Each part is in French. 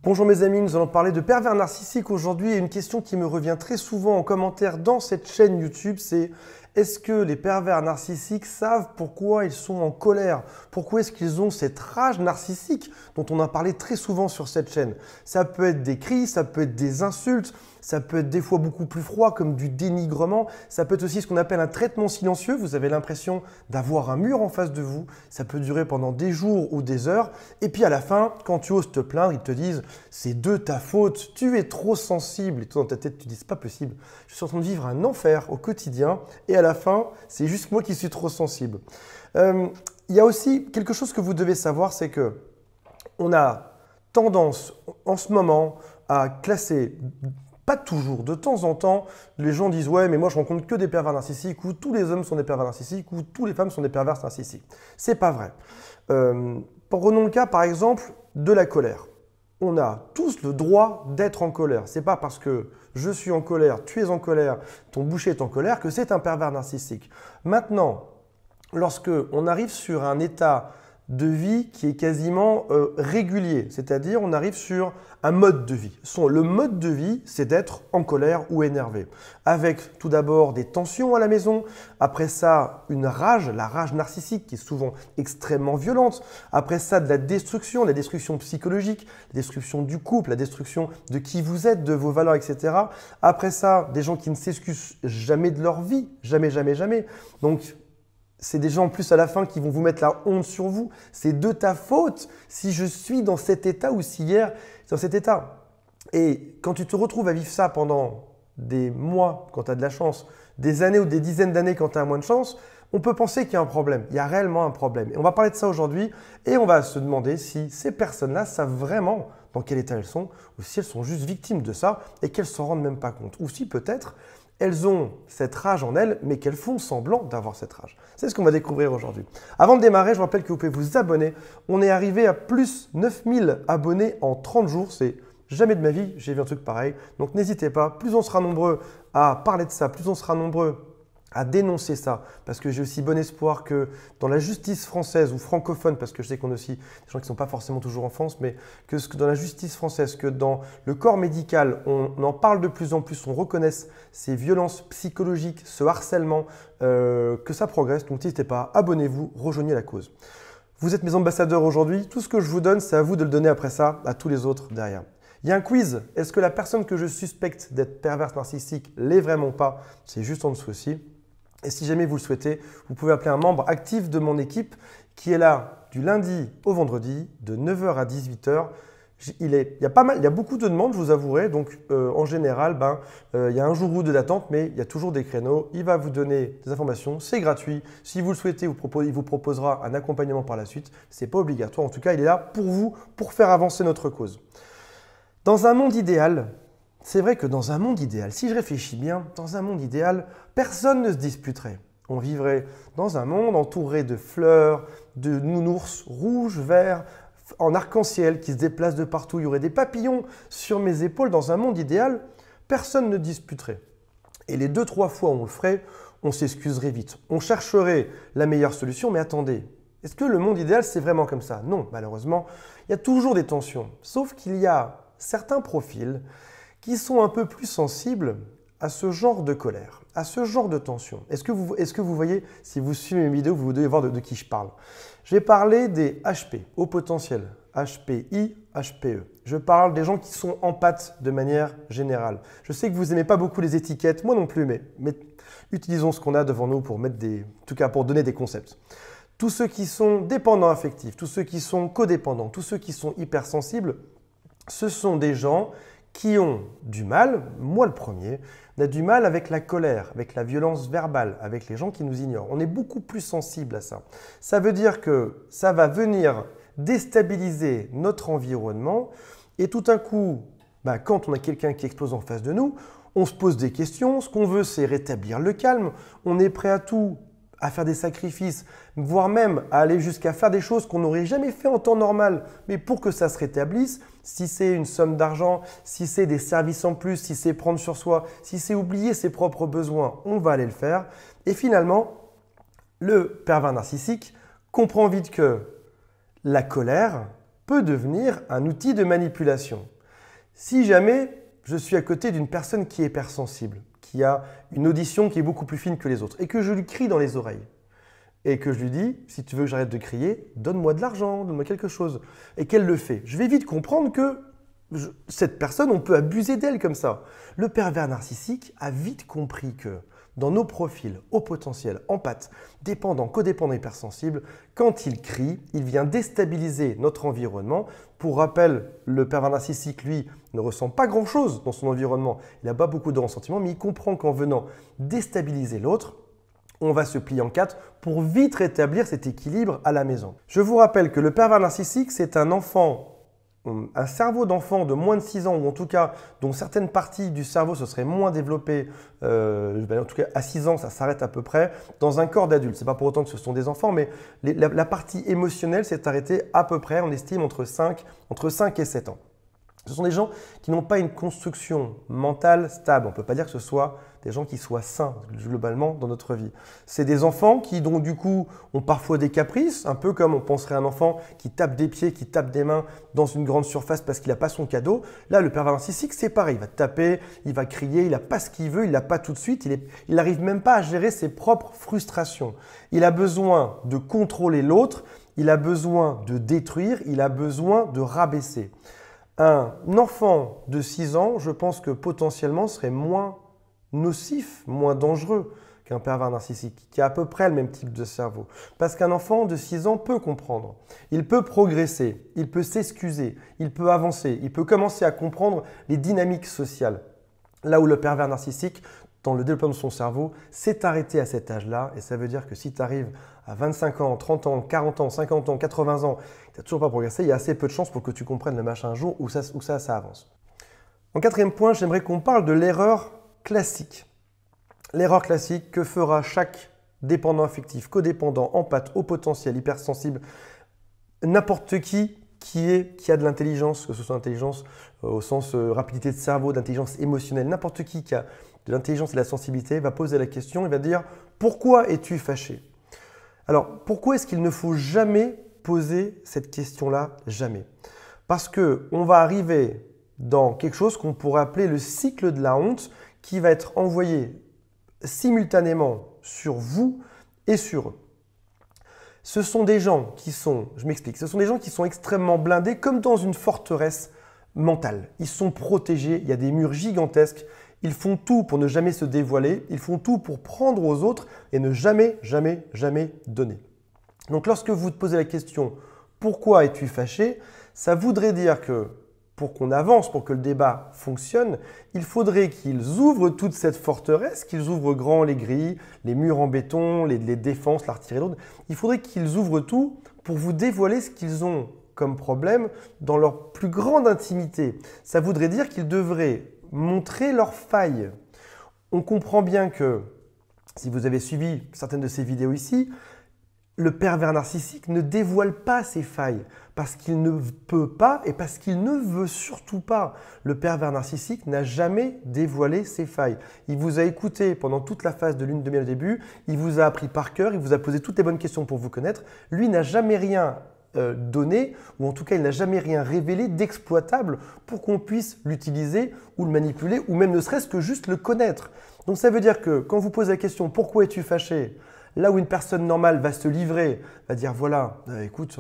Bonjour mes amis, nous allons parler de pervers narcissiques aujourd'hui et une question qui me revient très souvent en commentaire dans cette chaîne YouTube, c'est est-ce que les pervers narcissiques savent pourquoi ils sont en colère? Pourquoi est-ce qu'ils ont cette rage narcissique dont on a parlé très souvent sur cette chaîne? Ça peut être des cris, ça peut être des insultes, ça peut être des fois beaucoup plus froid comme du dénigrement, ça peut être aussi ce qu'on appelle un traitement silencieux, vous avez l'impression d'avoir un mur en face de vous, ça peut durer pendant des jours ou des heures et puis à la fin, quand tu oses te plaindre, ils te disent c'est de ta faute, tu es trop sensible et toi dans ta tête tu dis c'est pas possible, je suis en train de vivre un enfer au quotidien et à la fin, c'est juste moi qui suis trop sensible. Il y a aussi quelque chose que vous devez savoir, c'est que on a tendance en ce moment à classer, pas toujours, de temps en temps, les gens disent « ouais, mais moi je rencontre que des pervers narcissiques » ou « tous les hommes sont des pervers narcissiques » ou « toutes les femmes sont des pervers narcissiques ». C'est pas vrai. Prenons le cas par exemple de la colère. On a tous le droit d'être en colère. C'est pas parce que je suis en colère, tu es en colère, ton boucher est en colère que c'est un pervers narcissique. Maintenant, lorsque on arrive sur un état de vie qui est quasiment régulier, c'est-à-dire on arrive sur un mode de vie. Le mode de vie, c'est d'être en colère ou énervé, avec tout d'abord des tensions à la maison, après ça une rage, la rage narcissique qui est souvent extrêmement violente, après ça de la destruction psychologique, la destruction du couple, la destruction de qui vous êtes, de vos valeurs, etc. Après ça, des gens qui ne s'excusent jamais de leur vie, jamais, jamais, jamais. Donc, c'est des gens en plus à la fin qui vont vous mettre la honte sur vous. C'est de ta faute si je suis dans cet état ou si hier, dans cet état. Et quand tu te retrouves à vivre ça pendant des mois, quand tu as de la chance, des années ou des dizaines d'années quand tu as moins de chance, on peut penser qu'il y a un problème. Il y a réellement un problème. Et on va parler de ça aujourd'hui et on va se demander si ces personnes-là savent vraiment dans quel état elles sont ou si elles sont juste victimes de ça et qu'elles ne s'en rendent même pas compte. Ou si peut-être elles ont cette rage en elles, mais qu'elles font semblant d'avoir cette rage. C'est ce qu'on va découvrir aujourd'hui. Avant de démarrer, je vous rappelle que vous pouvez vous abonner. On est arrivé à plus 9000 abonnés en 30 jours. C'est jamais de ma vie, j'ai vu un truc pareil. Donc n'hésitez pas, plus on sera nombreux à parler de ça, plus on sera nombreux à dénoncer ça, parce que j'ai aussi bon espoir que dans la justice française ou francophone, parce que je sais qu'on a aussi des gens qui ne sont pas forcément toujours en France, mais que dans la justice française, que dans le corps médical, on en parle de plus en plus, on reconnaisse ces violences psychologiques, ce harcèlement, que ça progresse. Donc n'hésitez pas, abonnez-vous, rejoignez la cause. Vous êtes mes ambassadeurs aujourd'hui, tout ce que je vous donne, c'est à vous de le donner après ça à tous les autres derrière. Il y a un quiz. Est-ce que la personne que je suspecte d'être perverse narcissique l'est vraiment pas? C'est juste en dessous aussi. Et si jamais vous le souhaitez, vous pouvez appeler un membre actif de mon équipe qui est là du lundi au vendredi de 9 h à 18 h. Il y a beaucoup de demandes, je vous avouerai. Donc, en général, il y a un jour ou deux d'attente, mais il y a toujours des créneaux. Il va vous donner des informations. C'est gratuit. Si vous le souhaitez, il vous proposera un accompagnement par la suite. Ce n'est pas obligatoire. En tout cas, il est là pour vous, pour faire avancer notre cause. Dans un monde idéal, c'est vrai que dans un monde idéal, si je réfléchis bien, dans un monde idéal, personne ne se disputerait. On vivrait dans un monde entouré de fleurs, de nounours rouges, verts, en arc-en-ciel qui se déplacent de partout. Il y aurait des papillons sur mes épaules. Dans un monde idéal, personne ne disputerait. Et les 2-3 fois où on le ferait, on s'excuserait vite. On chercherait la meilleure solution, mais attendez, est-ce que le monde idéal, c'est vraiment comme ça? Non, malheureusement, il y a toujours des tensions. Sauf qu'il y a certains profils qui sont un peu plus sensibles à ce genre de colère, à ce genre de tension. Est-ce que vous voyez, si vous suivez mes vidéos, vous devez voir de qui je parle. Je vais parler des HP, haut potentiel, HPI, HPE. Je parle des gens qui sont empathes de manière générale. Je sais que vous n'aimez pas beaucoup les étiquettes, moi non plus, mais utilisons ce qu'on a devant nous pour mettre en tout cas pour donner des concepts. Tous ceux qui sont dépendants affectifs, tous ceux qui sont codépendants, tous ceux qui sont hypersensibles, ce sont des gens qui ont du mal, moi le premier, on a du mal avec la colère, avec la violence verbale, avec les gens qui nous ignorent. On est beaucoup plus sensible à ça. Ça veut dire que ça va venir déstabiliser notre environnement et tout d'un coup, quand on a quelqu'un qui explose en face de nous, on se pose des questions. Ce qu'on veut, c'est rétablir le calme. On est prêt à tout, à faire des sacrifices, voire même à aller jusqu'à faire des choses qu'on n'aurait jamais fait en temps normal, mais pour que ça se rétablisse, si c'est une somme d'argent, si c'est des services en plus, si c'est prendre sur soi, si c'est oublier ses propres besoins, on va aller le faire. Et finalement, le pervers narcissique comprend vite que la colère, peut devenir un outil de manipulation. Si jamais je suis à côté d'une personne qui est hypersensible, qui a une audition qui est beaucoup plus fine que les autres, et que je lui crie dans les oreilles, et que je lui dis, si tu veux que j'arrête de crier, donne-moi de l'argent, donne-moi quelque chose, et qu'elle le fait, je vais vite comprendre que cette personne, on peut abuser d'elle comme ça. Le pervers narcissique a vite compris que dans nos profils haut potentiel, empathe, dépendant, codépendant, hypersensible, quand il crie, il vient déstabiliser notre environnement. Pour rappel, le pervers narcissique, lui, ne ressent pas grand-chose dans son environnement. Il n'a pas beaucoup de ressentiments, mais il comprend qu'en venant déstabiliser l'autre, on va se plier en quatre pour vite rétablir cet équilibre à la maison. Je vous rappelle que le pervers narcissique, c'est un enfant, un cerveau d'enfant de moins de 6 ans, ou en tout cas dont certaines parties du cerveau se seraient moins développées, en tout cas à 6 ans ça s'arrête à peu près, dans un corps d'adulte. Ce n'est pas pour autant que ce sont des enfants, mais la partie émotionnelle s'est arrêtée à peu près, on estime, entre 5 et 7 ans. Ce sont des gens qui n'ont pas une construction mentale stable. On ne peut pas dire que ce soit des gens qui soient sains globalement dans notre vie. C'est des enfants qui donc du coup ont parfois des caprices, un peu comme on penserait à un enfant qui tape des pieds, qui tape des mains dans une grande surface parce qu'il n'a pas son cadeau. Là, le pervers narcissique, c'est pareil. Il va taper, il va crier, il n'a pas ce qu'il veut, il n'a pas tout de suite. Il n'arrive même pas à gérer ses propres frustrations. Il a besoin de contrôler l'autre, il a besoin de détruire, il a besoin de rabaisser. Un enfant de 6 ans, je pense que potentiellement serait moins nocif, moins dangereux qu'un pervers narcissique, qui a à peu près le même type de cerveau. Parce qu'un enfant de 6 ans peut comprendre, il peut progresser, il peut s'excuser, il peut avancer, il peut commencer à comprendre les dynamiques sociales. Là où le pervers narcissique, dans le développement de son cerveau, s'est arrêté à cet âge-là. Et ça veut dire que si tu arrives à 25 ans, 30 ans, 40 ans, 50 ans, 80 ans, tu n'as toujours pas progressé, il y a assez peu de chances pour que tu comprennes le machin un jour où ça avance. En quatrième point, j'aimerais qu'on parle de l'erreur classique. L'erreur classique que fera chaque dépendant affectif, codépendant, empathe, haut potentiel, hypersensible, n'importe qui a de l'intelligence, que ce soit l'intelligence au sens rapidité de cerveau, d'intelligence émotionnelle, n'importe qui a de l'intelligence et de la sensibilité va poser la question, il va dire « Pourquoi es-tu fâché ?» Alors, pourquoi est-ce qu'il ne faut jamais poser cette question-là? Jamais. Parce qu'on va arriver dans quelque chose qu'on pourrait appeler le cycle de la honte qui va être envoyé simultanément sur vous et sur eux. Ce sont des gens qui sont, je m'explique, ce sont des gens qui sont extrêmement blindés comme dans une forteresse mentale. Ils sont protégés, il y a des murs gigantesques. Ils font tout pour ne jamais se dévoiler, ils font tout pour prendre aux autres et ne jamais, jamais, jamais donner. Donc lorsque vous te posez la question « Pourquoi es-tu fâché ?», ça voudrait dire que pour qu'on avance, pour que le débat fonctionne, il faudrait qu'ils ouvrent toute cette forteresse, qu'ils ouvrent grand les grilles, les murs en béton, les défenses, l'artillerie lourde. Il faudrait qu'ils ouvrent tout pour vous dévoiler ce qu'ils ont comme problème dans leur plus grande intimité. Ça voudrait dire qu'ils devraient montrer leurs failles. On comprend bien que, si vous avez suivi certaines de ces vidéos ici, le pervers narcissique ne dévoile pas ses failles parce qu'il ne peut pas et parce qu'il ne veut surtout pas. Le pervers narcissique n'a jamais dévoilé ses failles. Il vous a écouté pendant toute la phase de lune de miel au début, il vous a appris par cœur, il vous a posé toutes les bonnes questions pour vous connaître. Lui n'a jamais rien donné, ou en tout cas il n'a jamais rien révélé d'exploitable pour qu'on puisse l'utiliser ou le manipuler, ou même ne serait-ce que juste le connaître. Donc ça veut dire que quand vous posez la question « Pourquoi es-tu fâché ?», là où une personne normale va se livrer, va dire « Voilà, écoute,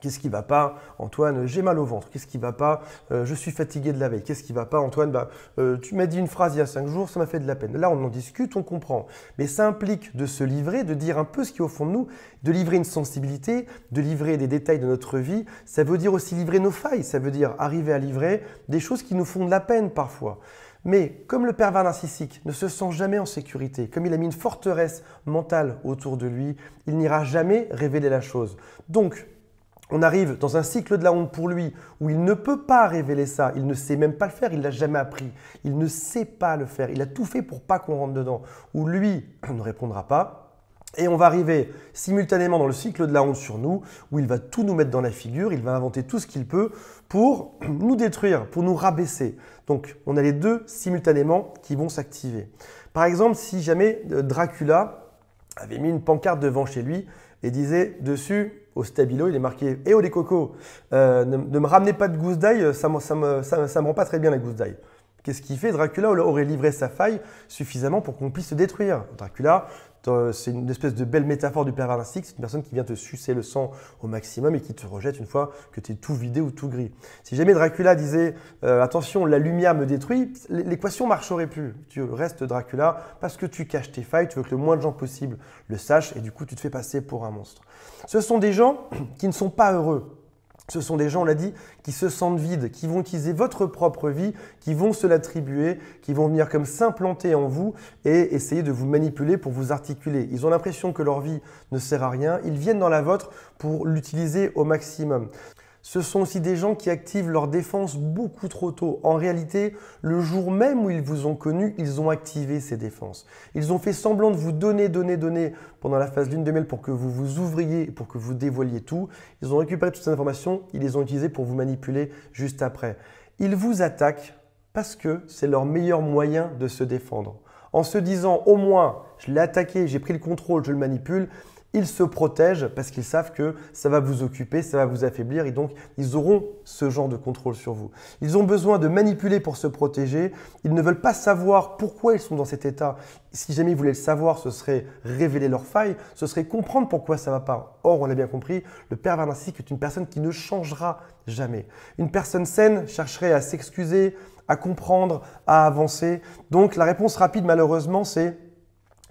qu'est-ce qui ne va pas, Antoine? J'ai mal au ventre. Qu'est-ce qui ne va pas? Je suis fatigué de la veille. Qu'est-ce qui ne va pas, Antoine? Tu m'as dit une phrase il y a 5 jours, ça m'a fait de la peine. » Là, on en discute, on comprend. Mais ça implique de se livrer, de dire un peu ce qui est au fond de nous, de livrer une sensibilité, de livrer des détails de notre vie. Ça veut dire aussi livrer nos failles. Ça veut dire arriver à livrer des choses qui nous font de la peine parfois. Mais comme le pervers narcissique ne se sent jamais en sécurité, comme il a mis une forteresse mentale autour de lui, il n'ira jamais révéler la chose. Donc, on arrive dans un cycle de la honte pour lui où il ne peut pas révéler ça, il ne sait même pas le faire, il ne l'a jamais appris, il ne sait pas le faire, il a tout fait pour pas qu'on rentre dedans, où lui ne répondra pas. Et on va arriver simultanément dans le cycle de la honte sur nous, où il va tout nous mettre dans la figure, il va inventer tout ce qu'il peut pour nous détruire, pour nous rabaisser. Donc, on a les deux simultanément qui vont s'activer. Par exemple, si jamais Dracula avait mis une pancarte devant chez lui et disait dessus au stabilo, il est marqué "Eh oh les cocos, ne me ramenez pas de gousse d'ail, ça me rend pas très bien la gousse d'ail." Qu'est-ce qu'il fait? Dracula aurait livré sa faille suffisamment pour qu'on puisse se détruire. Dracula, c'est une espèce de belle métaphore du pervers narcissique. C'est une personne qui vient te sucer le sang au maximum et qui te rejette une fois que tu es tout vidé ou tout gris. Si jamais Dracula disait attention, la lumière me détruit, l'équation marcherait plus. Tu restes Dracula parce que tu caches tes failles, tu veux que le moins de gens possible le sachent et du coup tu te fais passer pour un monstre. Ce sont des gens qui ne sont pas heureux. Ce sont des gens, on l'a dit, qui se sentent vides, qui vont utiliser votre propre vie, qui vont se l'attribuer, qui vont venir comme s'implanter en vous et essayer de vous manipuler pour vous articuler. Ils ont l'impression que leur vie ne sert à rien, ils viennent dans la vôtre pour l'utiliser au maximum. Ce sont aussi des gens qui activent leur défense beaucoup trop tôt. En réalité, le jour même où ils vous ont connu, ils ont activé ces défenses. Ils ont fait semblant de vous donner pendant la phase lune de miel pour que vous vous ouvriez, pour que vous dévoiliez tout. Ils ont récupéré toutes ces informations, ils les ont utilisées pour vous manipuler juste après. Ils vous attaquent parce que c'est leur meilleur moyen de se défendre. En se disant au moins, je l'ai attaqué, j'ai pris le contrôle, je le manipule, ils se protègent parce qu'ils savent que ça va vous occuper, ça va vous affaiblir et donc ils auront ce genre de contrôle sur vous. Ils ont besoin de manipuler pour se protéger. Ils ne veulent pas savoir pourquoi ils sont dans cet état. Si jamais ils voulaient le savoir, ce serait révéler leurs failles, ce serait comprendre pourquoi ça ne va pas. Or, on l'a bien compris, le pervers narcissique est une personne qui ne changera jamais. Une personne saine chercherait à s'excuser, à comprendre, à avancer. Donc la réponse rapide malheureusement c'est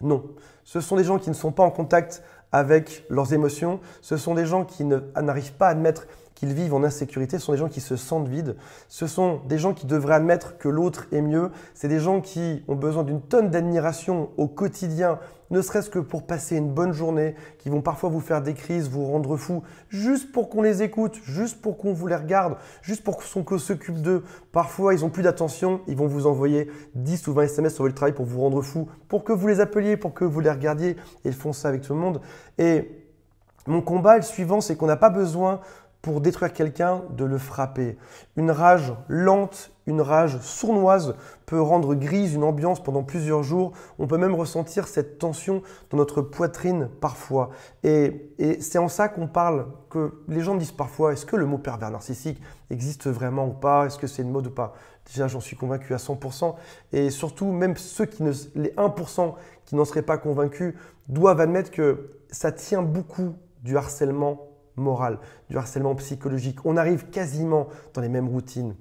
non. Ce sont des gens qui ne sont pas en contact avec leurs émotions. Ce sont des gens qui n'arrivent pas à admettre qu'ils vivent en insécurité. Ce sont des gens qui se sentent vides. Ce sont des gens qui devraient admettre que l'autre est mieux. C'est des gens qui ont besoin d'une tonne d'admiration au quotidien, ne serait-ce que pour passer une bonne journée, qui vont parfois vous faire des crises, vous rendre fou, juste pour qu'on les écoute, juste pour qu'on vous les regarde, juste pour qu'on s'occupe d'eux. Parfois, ils n'ont plus d'attention, ils vont vous envoyer 10 ou 20 SMS sur votre travail pour vous rendre fou, pour que vous les appeliez, pour que vous les regardiez. Et ils font ça avec tout le monde. Et mon combat, le suivant, c'est qu'on n'a pas besoin pour détruire quelqu'un de le frapper. Une rage lente, une rage sournoise peut rendre grise une ambiance pendant plusieurs jours. On peut même ressentir cette tension dans notre poitrine parfois. Et c'est en ça qu'on parle, que les gens me disent parfois, est-ce que le mot pervers narcissique existe vraiment ou pas? Est-ce que c'est une mode ou pas? Déjà, j'en suis convaincu à 100%. Et surtout, même les 1% qui n'en seraient pas convaincus doivent admettre que ça tient beaucoup du harcèlement moral, du harcèlement psychologique. On arrive quasiment dans les mêmes routines.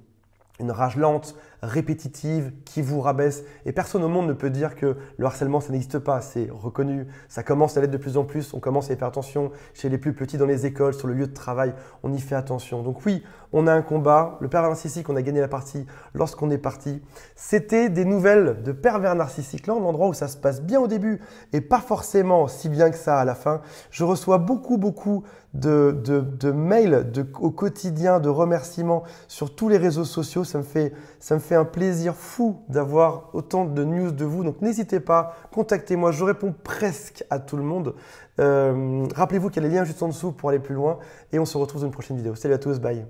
Une rage lente, répétitive, qui vous rabaisse. Et personne au monde ne peut dire que le harcèlement, ça n'existe pas. C'est reconnu. Ça commence à l'être de plus en plus. On commence à y faire attention. Chez les plus petits, dans les écoles, sur le lieu de travail, on y fait attention. Donc oui, on a un combat. Le pervers narcissique, on a gagné la partie lorsqu'on est parti. C'était des nouvelles de pervers narcissique. Là, l'endroit où ça se passe bien au début et pas forcément si bien que ça à la fin. Je reçois beaucoup de mails au quotidien, de remerciements sur tous les réseaux sociaux. Ça me fait un plaisir fou d'avoir autant de news de vous. Donc n'hésitez pas, contactez-moi, je réponds presque à tout le monde. Rappelez-vous qu'il y a les liens juste en dessous pour aller plus loin et on se retrouve dans une prochaine vidéo. Salut à tous, bye.